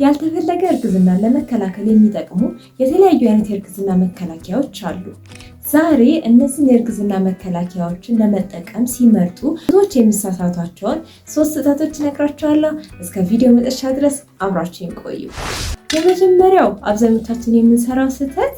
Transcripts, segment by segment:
ያልተፈለገ እርግዝና ለመከላከል የሚጠቅሙ የተለያዩ አይነት የእርግዝና መከላከያዎች አሉ። ዛሬ እነዚህን የእርግዝና መከላከያዎችን ለመጠቀም ሲመርጡ ብዙዎች የሚሳሳቷቸውን 3 ስህተቶች እነግራቸዋለሁ። እስከ ቪዲዮ መጨረሻ ድረስ አብራችሁን ቆዩ። የመጀመሪያው አብዛኞቻችን የምንሰራው ስህተት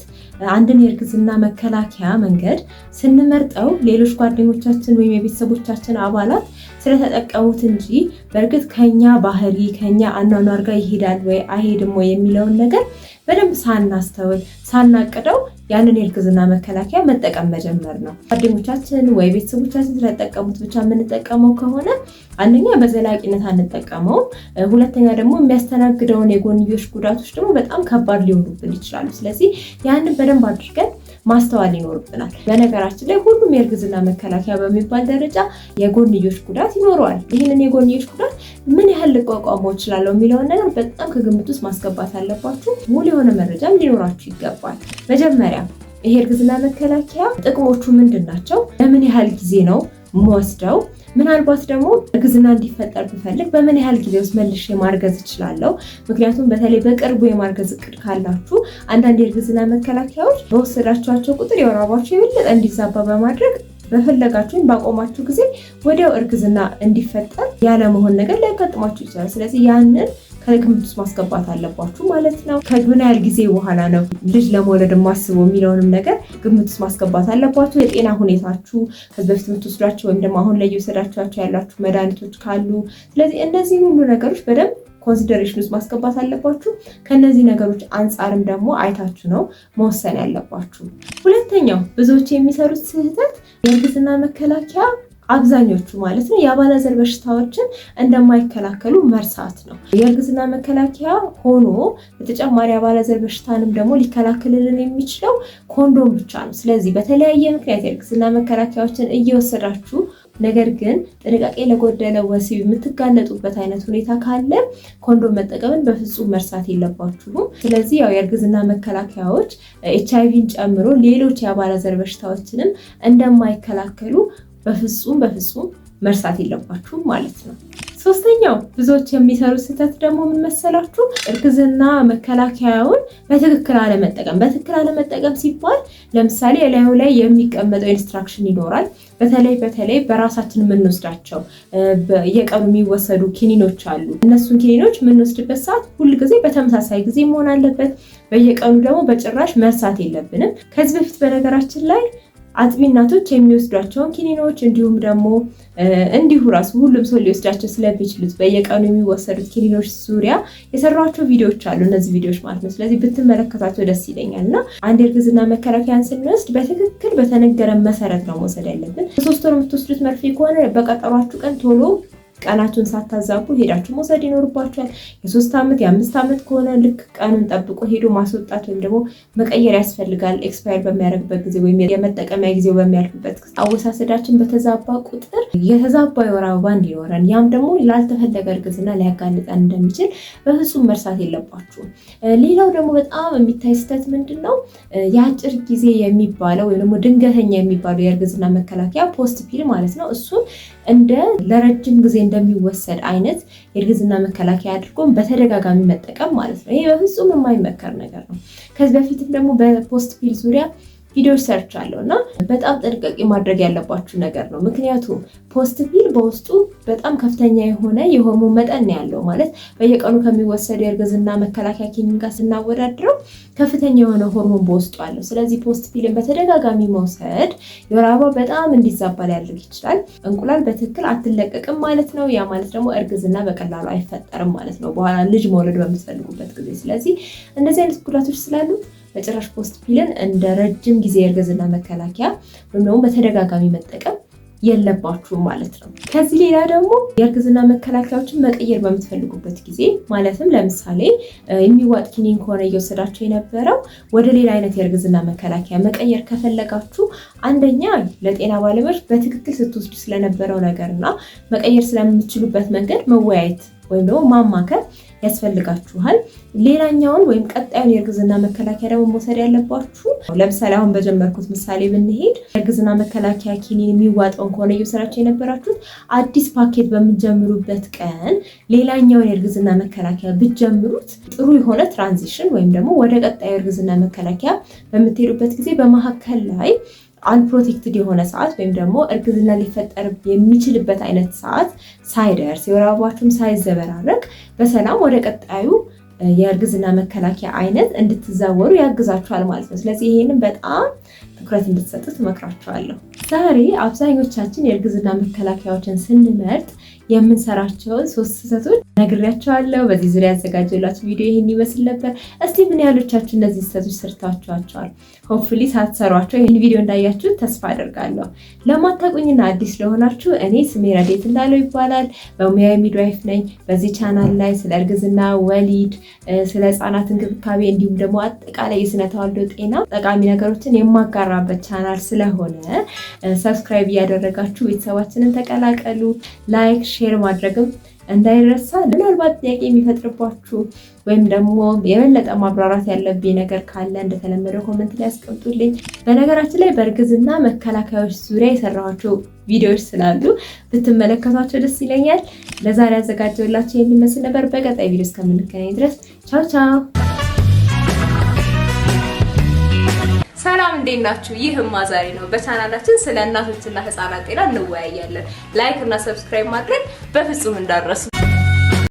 አንድን የእርግዝና መከላከያ መንገድ ስንመርጠው ሌሎች ጓደኞቻችን ወይም የቤተሰቦቻችን አባላት ስለተጠቀሙት እንጂ በእርግጥ ከኛ ባህሪ ከኛ አኗኗር ጋር ይሄዳል ወይ አይሄድም ወይ የሚለውን ነገር በደንብ ሳናስተውል ሳናቅደው ያንን የእርግዝና መከላከያ መጠቀም መጀመር ነው። ጓደኞቻችን ወይ ቤተሰቦቻችን ስለተጠቀሙት ብቻ የምንጠቀመው ከሆነ አንደኛ በዘላቂነት አንጠቀመውም፣ ሁለተኛ ደግሞ የሚያስተናግደውን የጎንዮሽ ጉዳቶች ደግሞ በጣም ከባድ ሊሆኑብን ይችላሉ። ስለዚህ ያንን በደንብ አድርገን ማስተዋል ይኖርብናል። በነገራችን ላይ ሁሉም የእርግዝና መከላከያ በሚባል ደረጃ የጎንዮሽ ጉዳት ይኖረዋል። ይህንን የጎንዮሽ ጉዳት ምን ያህል ልቋቋመው እችላለሁ የሚለውን ነገር በጣም ከግምት ውስጥ ማስገባት አለባችሁ። ሙሉ የሆነ መረጃም ሊኖራችሁ ይገባል። መጀመሪያ ይሄ የእርግዝና መከላከያ ጥቅሞቹ ምንድን ናቸው? ለምን ያህል ጊዜ ነው የምወስደው? ምናልባት ደግሞ እርግዝና እንዲፈጠር ብፈልግ በምን ያህል ጊዜ ውስጥ መልሼ ማርገዝ እችላለሁ? ምክንያቱም በተለይ በቅርቡ የማርገዝ እቅድ ካላችሁ አንዳንድ የእርግዝና መከላከያዎች በወሰዳችኋቸው ቁጥር የወር አበባችሁ የበለጠ እንዲዛባ በማድረግ በፈለጋችሁ ባቆማችሁ ጊዜ ወዲያው እርግዝና እንዲፈጠር ያለመሆን ነገር ሊያጋጥማችሁ ይችላል። ስለዚህ ያንን ከግምት ውስጥ ማስገባት አለባችሁ ማለት ነው። ከምን ያህል ጊዜ በኋላ ነው ልጅ ለመውለድ የማስበው የሚለውንም ነገር ግምት ውስጥ ማስገባት አለባችሁ። የጤና ሁኔታችሁ፣ ከዚህ በፊት የምትወስዷቸው ወይም ደግሞ አሁን ላይ እየወሰዳችኋቸው ያላችሁ መድኃኒቶች ካሉ፣ ስለዚህ እነዚህ ሁሉ ነገሮች በደንብ ኮንሲደሬሽን ውስጥ ማስገባት አለባችሁ። ከነዚህ ነገሮች አንጻርም ደግሞ አይታችሁ ነው መወሰን ያለባችሁ። ሁለተኛው ብዙዎች የሚሰሩት ስህተት የእርግዝና መከላከያ አብዛኞቹ ማለት ነው የአባላዘር በሽታዎችን እንደማይከላከሉ መርሳት ነው። የእርግዝና መከላከያ ሆኖ በተጨማሪ አባላዘር በሽታንም ደግሞ ሊከላከልልን የሚችለው ኮንዶም ብቻ ነው። ስለዚህ በተለያየ ምክንያት የእርግዝና መከላከያዎችን እየወሰዳችሁ ነገር ግን ጥንቃቄ ለጎደለው ወሲብ የምትጋለጡበት አይነት ሁኔታ ካለ ኮንዶም መጠቀምን በፍጹም መርሳት የለባችሁም። ስለዚህ ያው የእርግዝና መከላከያዎች HIV ጨምሮ ሌሎች የአባላዘር በሽታዎችንም እንደማይከላከሉ በፍጹም መርሳት የለባችሁም ማለት ነው። ሶስተኛው ብዙዎች የሚሰሩት ስህተት ደግሞ ምን መሰላችሁ? እርግዝና መከላከያውን በትክክል አለመጠቀም። በትክክል አለመጠቀም ሲባል ለምሳሌ እላዩ ላይ የሚቀመጠው ኢንስትራክሽን ይኖራል። በተለይ በራሳችን የምንወስዳቸው የቀኑ የሚወሰዱ ኪኒኖች አሉ። እነሱን ኪኒኖች የምንወስድበት ሰዓት ሁልጊዜ በተመሳሳይ ጊዜ መሆን አለበት። በየቀኑ ደግሞ በጭራሽ መርሳት የለብንም። ከዚህ በፊት በነገራችን ላይ አጥቢ እናቶች የሚወስዷቸውን ኪኒኖች እንዲሁም ደግሞ እንዲሁ ራሱ ሁሉም ሰው ሊወስዳቸው ስለሚችሉት በየቀኑ የሚወሰዱት ኪኒኖች ዙሪያ የሰሯቸው ቪዲዮዎች አሉ። እነዚህ ቪዲዮዎች ማለት ነው። ስለዚህ ብትመለከቷቸው ደስ ይለኛል። እና አንድ የእርግዝና መከላከያን ስንወስድ በትክክል በተነገረ መሰረት ነው መውሰድ ያለብን። 3 ወር የምትወስዱት መርፌ ከሆነ በቀጠሯችሁ ቀን ቶሎ ቀናችሁን ሳታዛቡ ሄዳችሁ መውሰድ ይኖርባችኋል። የ3 ዓመት የ5 ዓመት ከሆነ ልክ ቀኑን ጠብቆ ሄዶ ማስወጣት ወይም ደግሞ መቀየር ያስፈልጋል። ኤክስፓየር በሚያደርግበት ጊዜ ወይም የመጠቀሚያ ጊዜው በሚያልፍበት ጊዜ አወሳሰዳችን በተዛባ ቁጥር የተዛባ የወር አበባ እንዲኖረን ያም ደግሞ ላልተፈለገ እርግዝና ሊያጋልጠን እንደሚችል በፍጹም መርሳት የለባችሁም። ሌላው ደግሞ በጣም የሚታይ ስህተት ምንድን ነው? የአጭር ጊዜ የሚባለው ወይም ደግሞ ድንገተኛ የሚባለው የእርግዝና መከላከያ ፖስት ፒል ማለት ነው። እሱን እንደ ለረጅም ጊዜ እንደሚወሰድ አይነት የእርግዝና መከላከያ አድርጎ በተደጋጋሚ መጠቀም ማለት ነው። ይሄ በፍጹም የማይመከር ነገር ነው። ከዚህ በፊትም ደግሞ በፖስት ፒል ዙሪያ ቪዲዮ ሰርች አለው እና በጣም ጥንቃቄ ማድረግ ያለባችሁ ነገር ነው። ምክንያቱም ፖስት ፒል በውስጡ በጣም ከፍተኛ የሆነ የሆርሞን መጠን ያለው ማለት በየቀኑ ከሚወሰዱ የእርግዝና መከላከያ ኪኒን ጋር ስናወዳድረው ከፍተኛ የሆነ ሆርሞን በውስጡ አለው። ስለዚህ ፖስት ፒልን በተደጋጋሚ መውሰድ የወር አበባ በጣም እንዲዛባ ሊያደርግ ይችላል። እንቁላል በትክክል አትለቀቅም ማለት ነው። ያ ማለት ደግሞ እርግዝና በቀላሉ አይፈጠርም ማለት ነው በኋላ ልጅ መውለድ በምትፈልጉበት ጊዜ። ስለዚህ እንደዚህ አይነት ጉዳቶች ስላሉት በጭራሽ ፖስት ፒልን እንደ ረጅም ጊዜ የእርግዝና መከላከያ ወይም ደግሞ በተደጋጋሚ መጠቀም የለባችሁም ማለት ነው። ከዚህ ሌላ ደግሞ የእርግዝና መከላከያዎችን መቀየር በምትፈልጉበት ጊዜ ማለትም ለምሳሌ የሚዋጥ ኪኒን ከሆነ እየወሰዳችሁ የነበረው ወደ ሌላ አይነት የእርግዝና መከላከያ መቀየር ከፈለጋችሁ አንደኛ ለጤና ባለሙያዎች በትክክል ስትወስዱ ስለነበረው ነገርና መቀየር ስለምትችሉበት መንገድ መወያየት ወይም ደግሞ ማማከር ያስፈልጋችኋል። ሌላኛውን ወይም ቀጣዩን የእርግዝና መከላከያ ደግሞ መውሰድ ያለባችሁ ለምሳሌ አሁን በጀመርኩት ምሳሌ ብንሄድ የእርግዝና መከላከያ ኪኒን የሚዋጣውን ከሆነ እየወሰዳችሁ የነበራችሁት አዲስ ፓኬት በምትጀምሩበት ቀን ሌላኛውን የእርግዝና መከላከያ ብትጀምሩት ጥሩ የሆነ ትራንዚሽን ወይም ደግሞ ወደ ቀጣዩ የእርግዝና መከላከያ በምትሄዱበት ጊዜ በመካከል ላይ አንፕሮቴክትድ የሆነ ሰዓት ወይም ደግሞ እርግዝና ሊፈጠር የሚችልበት አይነት ሰዓት ሳይደርስ የወር አበባችሁም ሳይዘበራረቅ በሰላም ወደ ቀጣዩ የእርግዝና መከላከያ አይነት እንድትዛወሩ ያግዛችኋል ማለት ነው። ስለዚህ ይሄንን በጣም ትኩረት እንድትሰጡት እመክራችኋለሁ። ዛሬ አብዛኞቻችን የእርግዝና መከላከያዎችን ስንመርጥ የምንሰራቸውን 3 ስህተቶች ነግሬያቸዋለሁ። በዚህ ዙሪያ ያዘጋጀላችሁ ቪዲዮ ይሄን ይመስል ነበር። እስቲ ምን ያህሎቻችሁ እነዚህ ስህተቶች ሰርታችኋቸዋል? ሆፕፉሊ ሳትሰሯቸው ይሄን ቪዲዮ እንዳያችሁ ተስፋ አደርጋለሁ። ለማታውቁኝና አዲስ ለሆናችሁ እኔ ስሜ ረዴት እንዳለው ይባላል። በሙያዊ ሚድዋይፍ ነኝ። በዚህ ቻናል ላይ ስለ እርግዝና፣ ወሊድ፣ ስለ ህፃናት እንክብካቤ እንዲሁም ደግሞ አጠቃላይ የስነ ተዋልዶ ጤና ጠቃሚ ነገሮችን የማጋራበት ቻናል ስለሆነ ሰብስክራይብ እያደረጋችሁ ቤተሰባችንን ተቀላቀሉ። ላይክ ሼር ማድረግም እንዳይረሳ። ምናልባት ጥያቄ የሚፈጥርባችሁ ወይም ደግሞ የበለጠ ማብራራት ያለብኝ ነገር ካለ እንደተለመደው ኮሜንት ላይ አስቀምጡልኝ። በነገራችን ላይ በእርግዝና መከላከያዎች ዙሪያ የሰራኋቸው ቪዲዮዎች ስላሉ ብትመለከቷቸው ደስ ይለኛል። ለዛሬ ያዘጋጀሁላችሁ የሚመስል ነበር። በቀጣይ ቪዲዮ እስከምንገናኝ ድረስ ቻው ቻው። ሰላም እንዴት ናችሁ? ይህ ዛሬ ነው። በቻናላችን ስለ እናቶችና ህፃናት ጤና እንወያያለን። ላይክ እና ሰብስክራይብ ማድረግ በፍጹም እንዳትረሱ።